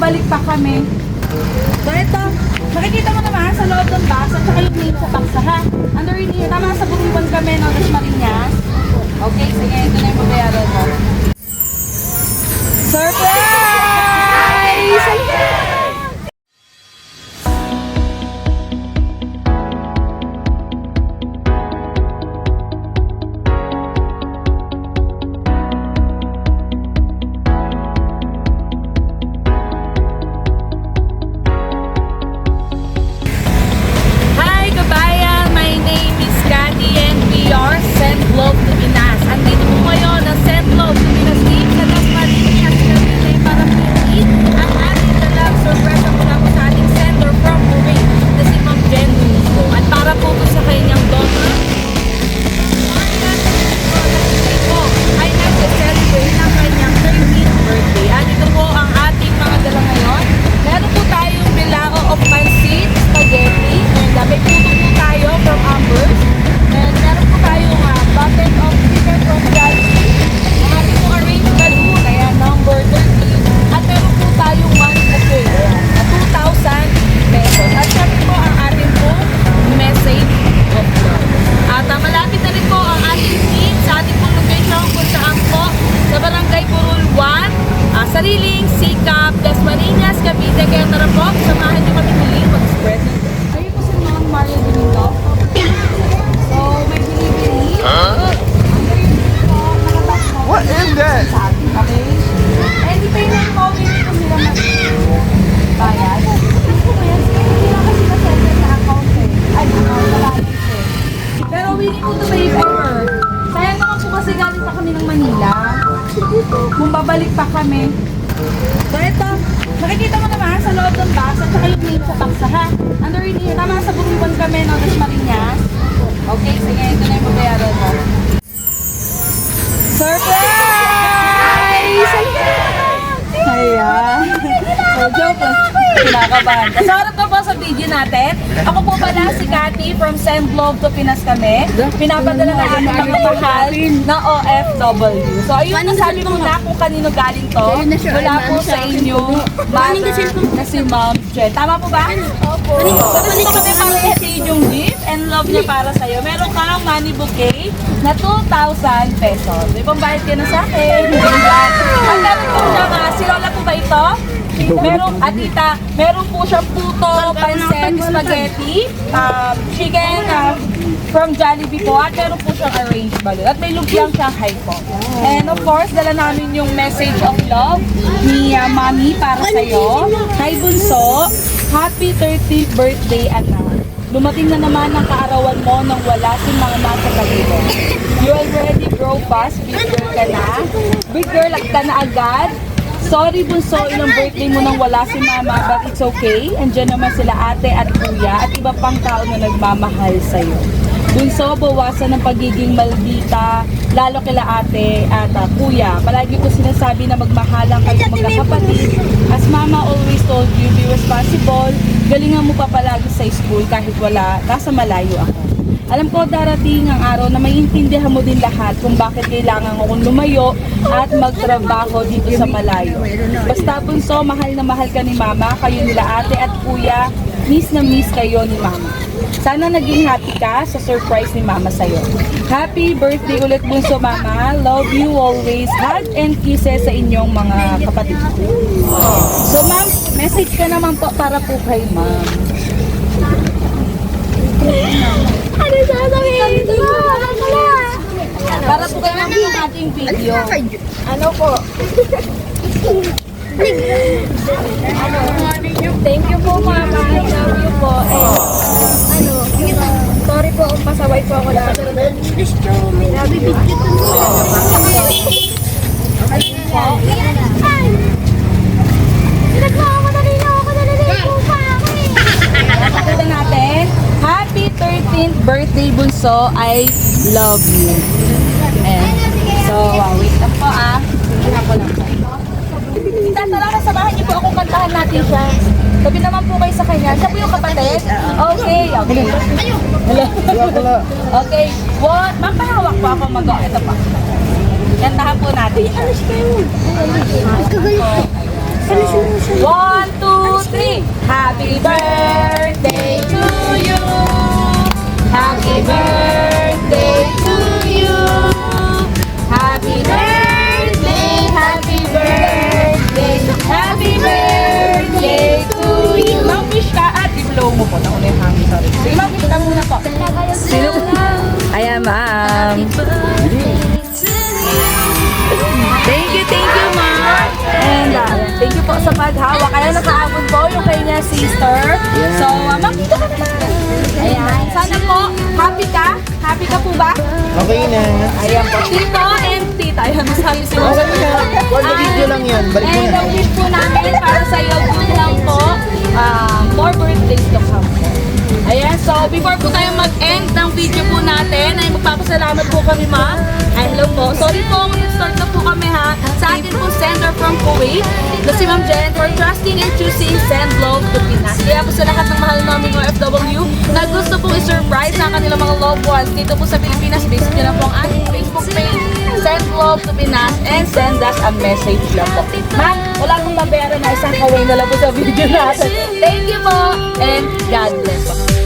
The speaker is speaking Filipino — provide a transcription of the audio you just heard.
bumabalik pa kami. So ito, makikita mo naman sa loob ng box at saka yung name sa box ha. Underneath here, tama sa Bukidnon kami, no? Das Marinas. Okay, sige, ito na yung babayaran mo. Surprise! Hi, kabayan! My name is Cathy and we are Send Love to Pinas. Andito po ngayon ang Send Love to Pinas team sa Das Marinas Cavite para pinit ang ating dalang surpresa mula po sa ating sender from Kuwait na si Ma'am Jen Lugo. At para po sa kanyang daughter, ay nag-celebrate ng kanyang 13th birthday. At ito po ang ating mga dala ngayon. Meron po tayong bilao of pancit, spaghetti, and may puto po tayo from Amber's. And meron po tayong bucket of chicken from Jollibee. Ang ating po arranged balloon, ayan, number 13. At meron po tayong one buffet, na 2,000 pesos. At syempre po ang ating po message of love. At malapit na rin po ang ating team sa ating pong location kung saan po sa Barangay Burul 1, Sariling, Sikap, Das Marinas, Cavite. Kaya tara po, samahan niyo kami muli mag-spread. Ayun po si Ma'am Maria Domingo. So, may binibili. What is that? Okay? And the payment mo, hindi ko sila mag-bayad. Hindi ko yan. Hindi lang kasi na-sender sa account eh. Ay, balance eh. Pero willing ko to pay ever. Sayang naman po kasi galing pa kami ng Manila. Kung babalik pa kami. So ito, makikita mo naman sa loob ng box at saka yung name sa box ha. Underneath here, tama sa Bukidnon kami, no? Das Marinas. Okay, sige, ito na yung babayaran mo. Surprise! Ayan. So, joke lang. Kinakabahan. So, harap na po sa video natin. Ako po pala si Cathy from Send Love to Pinas kami. Pinapadala na aking magmamahal na OFW. So, ayun, nasabi mo na kung kanino galing to. Wala po sa inyo, mother na si Ma'am Jen. Tama po ba? Opo. So, dito kami para i-exchange yung gift and love niya para sa'yo. Meron kang money bouquet na 2,000 pesos. Ipambayad ka na sa akin. At meron po siya mga, si Lola po ba ito? Meron, at tita, meron po siyang puto, pancit, spaghetti, chicken from Jollibee po, at meron po siyang arranged balloon. At may lumpiang Shanghai po. And of course, dala namin yung message of love ni Mami para sa'yo. Hi Bunso, happy 30th birthday anak. Dumating na naman ang kaarawan mo nang wala si Mama sa paligid. You already grow fast, big girl ka na. Big girl ka na agad. Sorry Bunso, ilang birthday mo nang wala si Mama, but it's okay. Andiyan naman sila ate at kuya at iba pang tao na nagmamahal sa'yo. Bunso, bawasan ng pagiging maldita, lalo kila ate at kuya. Palagi ko sinasabi na magmahalan kayo magkakapatid. As Mama always told you, be responsible. Galingan mo pa palagi sa school kahit wala, nasa malayo ako. Alam ko darating ang araw na maiintindihan mo din lahat kung bakit kailangan akong lumayo at magtrabaho dito sa malayo. Basta Bunso, mahal na mahal ka ni Mama, kayo nila ate at kuya, miss na miss kayo ni Mama. Sana naging happy ka sa surprise ni Mama sa'yo. Happy birthday ulit Bunso Mama, love you always, hug and kisses sa inyong mga kapatid. So Ma'am, message ka naman po para po kay Ma'am. Ano sasabihin ko? Para po kayo ng ating video. Ano po? Thank you po Mama. I love you po. Sorry po kung pasaway po ako lahat. Grabe video to mo. Ayun po. Pakita natin. Happy 13th birthday Bunso. I love you. And so, wait lang po Tingnan ko lang. Tara, kasamahan niyo po ako, kantahan natin siya. Sabi naman po kayo sa kanya. Siya po yung kapatid? Okay, okay. Okay. What? Mapahawak po ako mag-o. Ito pa. Kantahan po natin siya. 1, 2, 3. Happy birthday to you. Happy birthday to you. Happy birthday, happy birthday, happy birthday to you. Mag-wish ka at i-blow mo po. Nauna yung hangin, sorry. Sige, mag-wish ka muna po. Sino? Ayan, ma'am. Thank you, ma'am. And thank you po sa paghawak. Kaya nakaabot po yung kay niya sister. So, ma'am, dito ka naman. Ayan. Sana po, happy ka? Happy ka po ba? Okay na. Ayan po. Tito and tita. Ayan, masabi si Mama. For the video lang yan. Balik mo And na. ang wish po namin para sa iyo, good lang po. More birthdays to come. Ayan, so before po tayo mag-end ng video po natin, ay magpapasalamat po kami, ma'am. Ay, hello po. Sorry po, mag-start na po kami, ha. Sa atin po, sender from Kuwait, na si Ma'am Jen, for trusting and choosing Send Love to Pinas. Kaya po sa lahat ng mahal namin mga FW, na gusto po i-surprise ang kanilang mga loved ones dito po sa Pilipinas, visit nyo lang po ang ating Facebook page, Send Love to Pinas, and send us a message lang po. Ma'am, wala pong babayaran na isang kaway na lang po sa video natin. Thank you po, and God bless po.